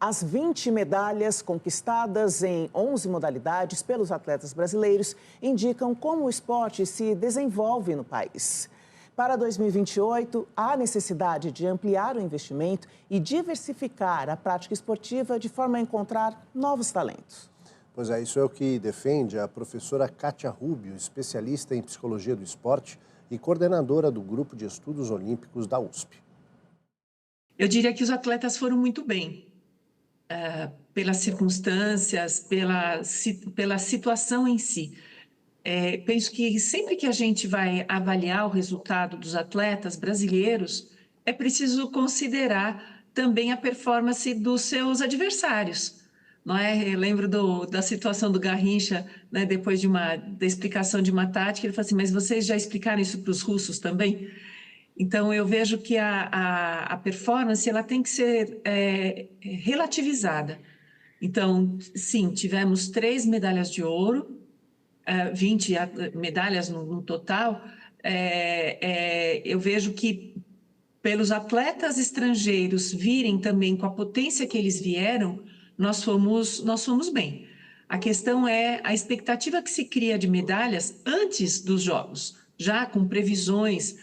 As 20 medalhas conquistadas em 11 modalidades pelos atletas brasileiros indicam como o esporte se desenvolve no país. Para 2028, há necessidade de ampliar o investimento e diversificar a prática esportiva de forma a encontrar novos talentos. Pois é, isso é o que defende a professora Kátia Rubio, especialista em psicologia do esporte e coordenadora do Grupo de Estudos Olímpicos da USP. Eu diria que os atletas foram muito bem, pelas circunstâncias, pela situação em si. Penso que sempre que a gente vai avaliar o resultado dos atletas brasileiros, é preciso considerar também a performance dos seus adversários. Não é? Eu lembro da situação do Garrincha, né, depois da explicação de uma tática, ele falou assim, mas vocês já explicaram isso para os russos também? Então, eu vejo que a performance ela tem que ser relativizada. Então, sim, tivemos 3 medalhas de ouro, 20 medalhas no total. Eu vejo que, pelos atletas estrangeiros virem também com a potência que eles vieram, nós fomos bem. A questão é a expectativa que se cria de medalhas antes dos Jogos, já com previsões.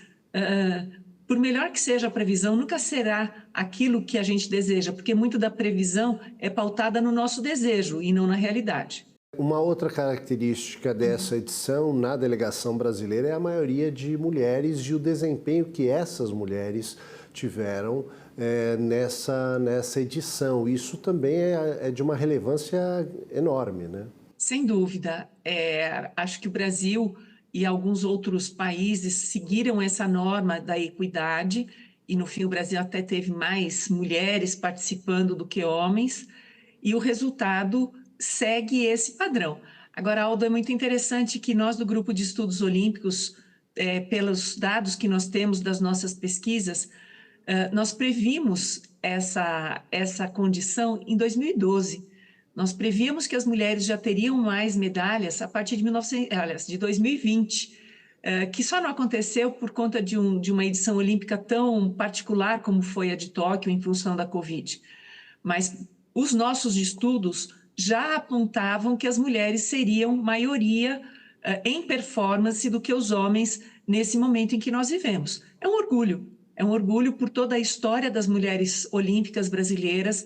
Por melhor que seja a previsão, nunca será aquilo que a gente deseja, porque muito da previsão é pautada no nosso desejo e não na realidade. Uma outra característica dessa edição na delegação brasileira é a maioria de mulheres e o desempenho que essas mulheres tiveram nessa edição. Isso também é de uma relevância enorme, né? Sem dúvida. Acho que o Brasil e alguns outros países seguiram essa norma da equidade e, no fim, o Brasil até teve mais mulheres participando do que homens e o resultado segue esse padrão. Agora, Aldo, é muito interessante que nós do Grupo de Estudos Olímpicos, pelos dados que nós temos das nossas pesquisas, nós previmos essa condição em 2012. Nós prevíamos que as mulheres já teriam mais medalhas a partir de 2020, que só não aconteceu por conta de uma edição olímpica tão particular como foi a de Tóquio, em função da Covid. Mas os nossos estudos já apontavam que as mulheres seriam maioria em performance do que os homens nesse momento em que nós vivemos. É um orgulho por toda a história das mulheres olímpicas brasileiras,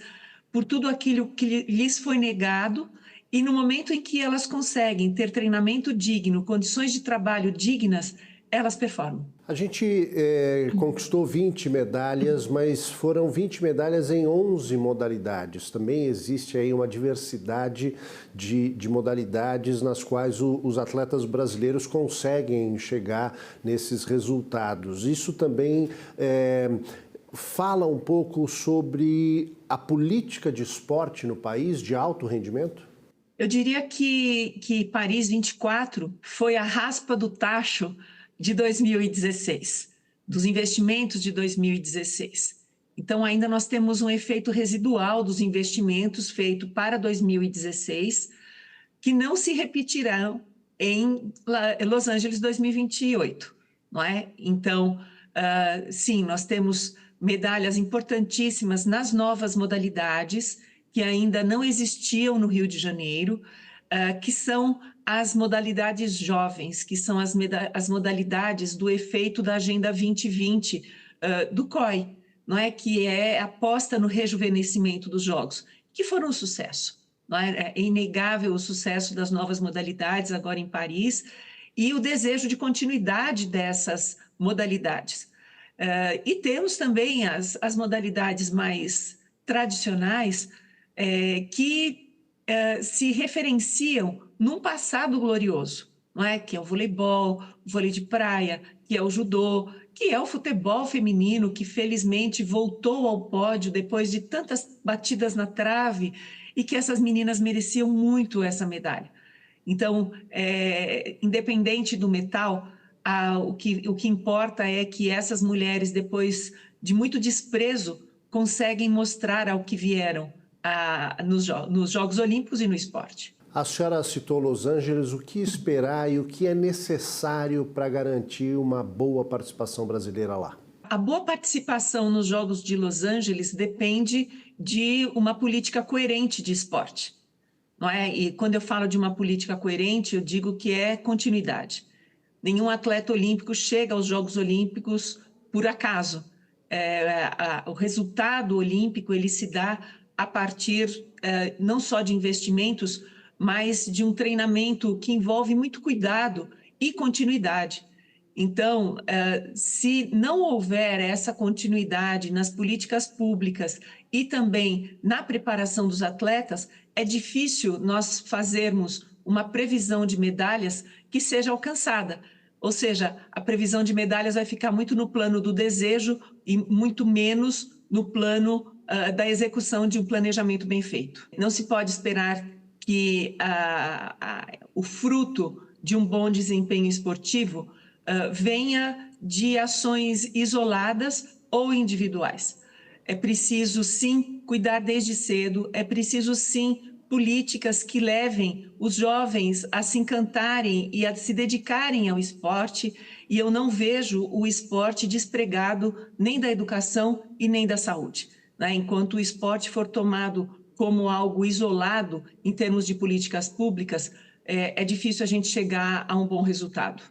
por tudo aquilo que lhes foi negado, e no momento em que elas conseguem ter treinamento digno, condições de trabalho dignas, elas performam. A gente conquistou 20 medalhas, mas foram 20 medalhas em 11 modalidades. Também existe aí uma diversidade de modalidades nas quais os atletas brasileiros conseguem chegar nesses resultados. Isso também fala um pouco sobre a política de esporte no país, de alto rendimento? Eu diria que Paris 24 foi a raspa do tacho de 2016, dos investimentos de 2016. Então, ainda nós temos um efeito residual dos investimentos feitos para 2016, que não se repetirão em Los Angeles 2028, não é? Então, sim, nós temos medalhas importantíssimas nas novas modalidades, que ainda não existiam no Rio de Janeiro, que são as modalidades jovens, que são as modalidades do efeito da Agenda 2020 do COI, não é? Que é aposta no rejuvenescimento dos Jogos, que foram um sucesso. Não é? É inegável o sucesso das novas modalidades agora em Paris e o desejo de continuidade dessas modalidades. E temos também as modalidades mais tradicionais que se referenciam num passado glorioso, não é? Que é o voleibol, o vôlei de praia, que é o judô, que é o futebol feminino, que felizmente voltou ao pódio depois de tantas batidas na trave e que essas meninas mereciam muito essa medalha. Então, independente do metal, o que importa é que essas mulheres, depois de muito desprezo, conseguem mostrar ao que vieram nos Jogos Olímpicos e no esporte. A senhora citou Los Angeles, o que esperar e o que é necessário para garantir uma boa participação brasileira lá? A boa participação nos Jogos de Los Angeles depende de uma política coerente de esporte, não é? E quando eu falo de uma política coerente, eu digo que é continuidade. Nenhum atleta olímpico chega aos Jogos Olímpicos por acaso. O resultado olímpico ele se dá a partir não só de investimentos, mas de um treinamento que envolve muito cuidado e continuidade. Então, se não houver essa continuidade nas políticas públicas e também na preparação dos atletas, é difícil nós fazermos uma previsão de medalhas que seja alcançada. Ou seja, a previsão de medalhas vai ficar muito no plano do desejo e muito menos no plano da execução de um planejamento bem feito. Não se pode esperar que o fruto de um bom desempenho esportivo venha de ações isoladas ou individuais. É preciso, sim, cuidar desde cedo, é preciso, sim, políticas que levem os jovens a se encantarem e a se dedicarem ao esporte, e eu não vejo o esporte despregado nem da educação e nem da saúde, né? Enquanto o esporte for tomado como algo isolado em termos de políticas públicas, é difícil a gente chegar a um bom resultado.